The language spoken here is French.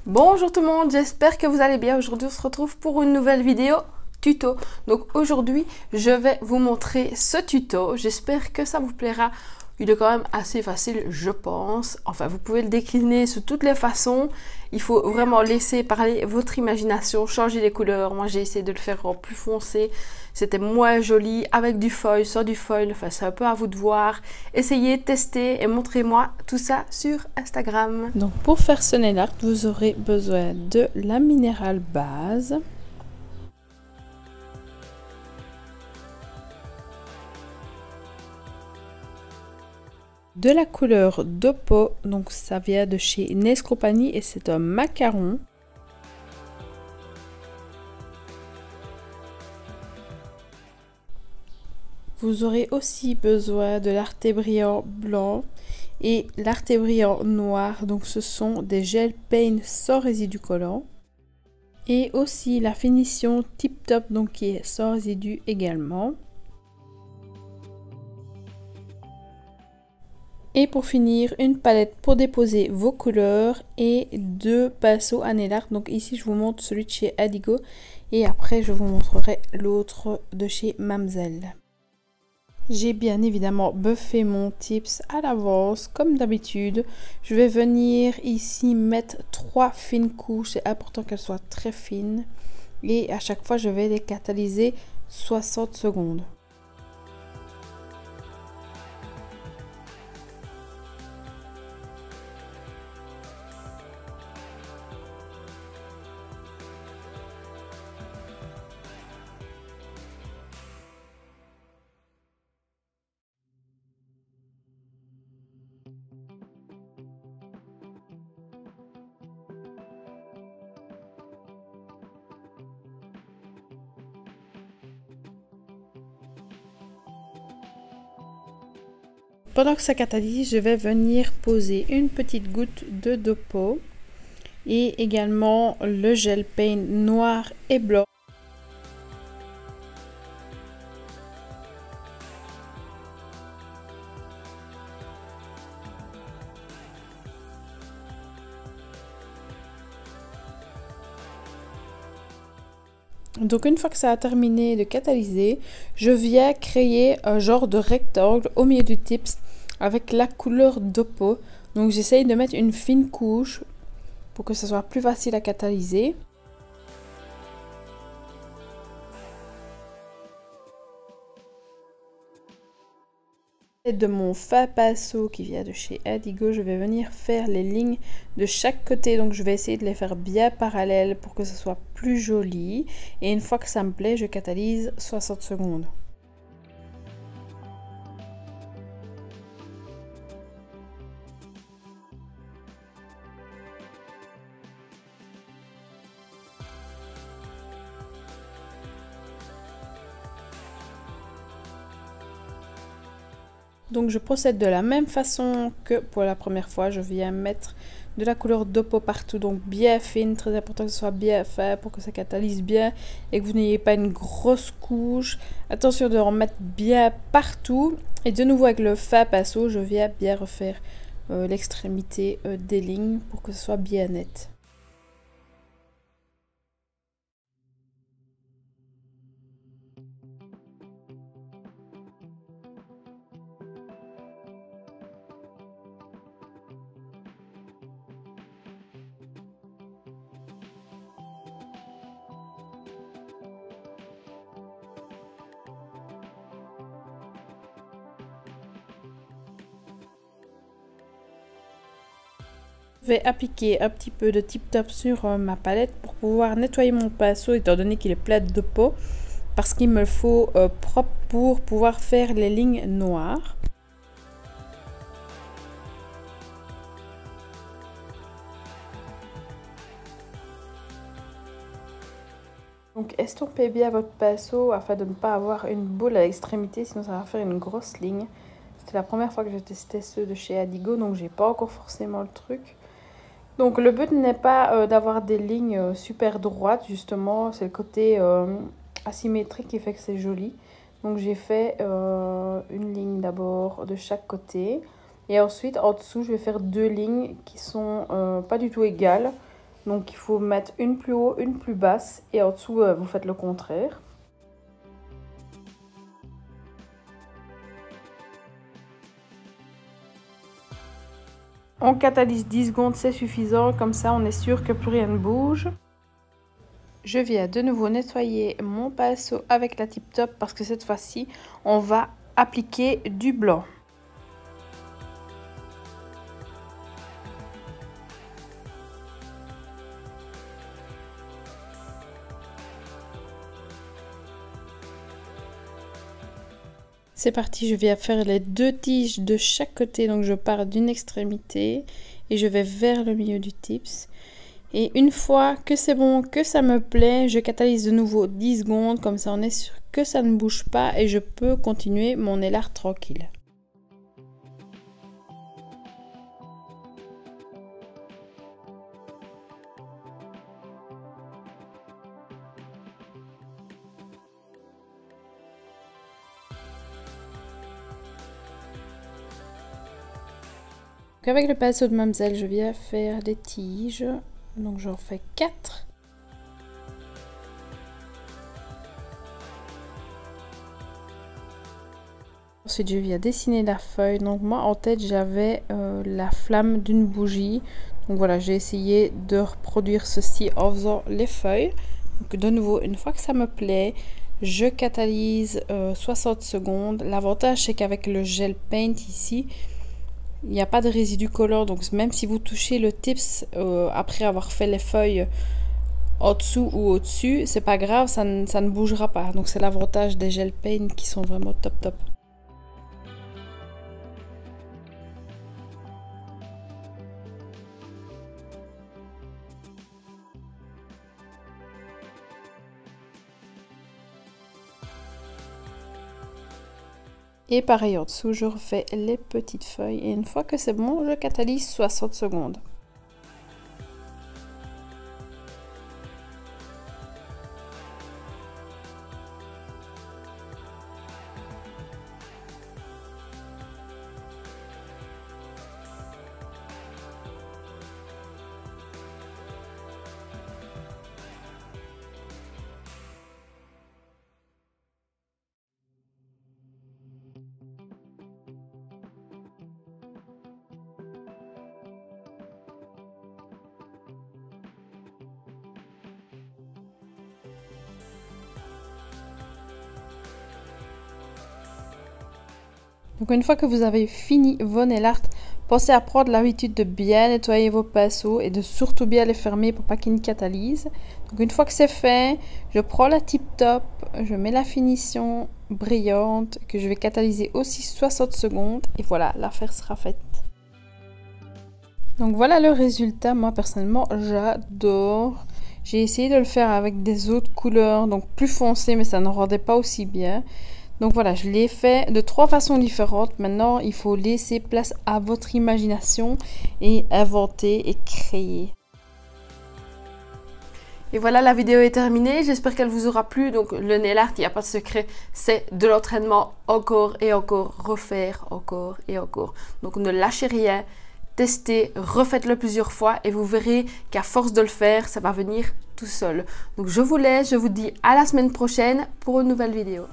Bonjour tout le monde, j'espère que vous allez bien. Aujourd'hui on se retrouve pour une nouvelle vidéo tuto. Donc aujourd'hui je vais vous montrer ce tuto, j'espère que ça vous plaira. Il est quand même assez facile je pense, enfin vous pouvez le décliner sous toutes les façons. Il faut vraiment laisser parler votre imagination, changer les couleurs. Moi j'ai essayé de le faire en plus foncé, c'était moins joli avec du foil, sans du foil, enfin c'est un peu à vous de voir. Essayez, testez et montrez-moi tout ça sur Instagram. Donc pour faire ce nail art, vous aurez besoin de la minérale base, de la couleur Dopo, donc ça vient de chez Nails Company et c'est un macaron. Vous aurez aussi besoin de l'Arte Brillant blanc et l'Arte Brillant noir, donc ce sont des gel paint sans résidu collant. Et aussi la finition Tip Top, donc qui est sans résidu également. Et pour finir, une palette pour déposer vos couleurs et deux pinceaux à nail art. Donc ici, je vous montre celui de chez Adigo et après, je vous montrerai l'autre de chez Mamselle. J'ai bien évidemment buffé mon tips à l'avance, comme d'habitude. Je vais venir ici mettre 3 fines couches. C'est important qu'elles soient très fines. Et à chaque fois, je vais les catalyser 60 secondes. Pendant que ça catalyse, je vais venir poser une petite goutte de Dopo et également le gel paint noir et blanc. Donc une fois que ça a terminé de catalyser, je viens créer un genre de rectangle au milieu du tips avec la couleur Dopo. Donc j'essaye de mettre une fine couche pour que ce soit plus facile à catalyser. De mon fin pinceau qui vient de chez Adigo, je vais venir faire les lignes de chaque côté, donc je vais essayer de les faire bien parallèles pour que ce soit plus joli, et une fois que ça me plaît, je catalyse 60 secondes. Donc je procède de la même façon que pour la première fois. Je viens mettre de la couleur Dopo partout, donc bien fine, très important que ce soit bien fin pour que ça catalyse bien et que vous n'ayez pas une grosse couche. Attention de en mettre bien partout. Et de nouveau avec le fin pinceau, je viens bien refaire l'extrémité des lignes pour que ce soit bien net. Je vais appliquer un petit peu de Tip Top sur ma palette pour pouvoir nettoyer mon pinceau étant donné qu'il est plein de peau, parce qu'il me faut propre pour pouvoir faire les lignes noires. Donc estompez bien votre pinceau afin de ne pas avoir une boule à l'extrémité, sinon ça va faire une grosse ligne. C'était la première fois que je testais ceux de chez Adigo, donc j'ai pas encore forcément le truc. Donc le but n'est pas d'avoir des lignes super droites, justement, c'est le côté asymétrique qui fait que c'est joli. Donc j'ai fait une ligne d'abord de chaque côté. Et ensuite, en dessous, je vais faire deux lignes qui sont pas du tout égales. Donc il faut mettre une plus haut, une plus basse et en dessous vous faites le contraire. On catalyse 10 secondes, c'est suffisant, comme ça on est sûr que plus rien ne bouge. Je viens de nouveau nettoyer mon pinceau avec la Tip Top parce que cette fois-ci on va appliquer du blanc. C'est parti, je viens faire les 2 tiges de chaque côté, donc je pars d'une extrémité et je vais vers le milieu du tips. Et une fois que c'est bon, que ça me plaît, je catalyse de nouveau 10 secondes, comme ça on est sûr que ça ne bouge pas et je peux continuer mon nail art tranquille. Avec le pinceau de Mamzelle, je viens faire des tiges. Donc j'en fais 4. Ensuite, je viens dessiner la feuille. Donc moi, en tête, j'avais la flamme d'une bougie. Donc voilà, j'ai essayé de reproduire ceci en faisant les feuilles. Donc de nouveau, une fois que ça me plaît, je catalyse 60 secondes. L'avantage, c'est qu'avec le gel paint ici, il n'y a pas de résidu collant, donc même si vous touchez le tips après avoir fait les feuilles en dessous ou au-dessus, c'est pas grave, ça ne bougera pas. Donc c'est l'avantage des gel paint qui sont vraiment top top. Et pareil en dessous, je refais les petites feuilles et une fois que c'est bon, je catalyse 60 secondes. Donc une fois que vous avez fini vos nail art, pensez à prendre l'habitude de bien nettoyer vos pinceaux et de surtout bien les fermer pour pas qu'ils ne catalysent. Donc une fois que c'est fait, je prends la Tip Top, je mets la finition brillante que je vais catalyser aussi 60 secondes et voilà, l'affaire sera faite. Donc voilà le résultat, moi personnellement j'adore. J'ai essayé de le faire avec des autres couleurs, donc plus foncées, mais ça ne rendait pas aussi bien. Donc voilà, je l'ai fait de 3 façons différentes. Maintenant, il faut laisser place à votre imagination et inventer et créer. Et voilà, la vidéo est terminée. J'espère qu'elle vous aura plu. Donc le nail art, il n'y a pas de secret. C'est de l'entraînement encore et encore. Refaire encore et encore. Donc ne lâchez rien. Testez, refaites-le plusieurs fois et vous verrez qu'à force de le faire, ça va venir tout seul. Donc je vous laisse. Je vous dis à la semaine prochaine pour une nouvelle vidéo.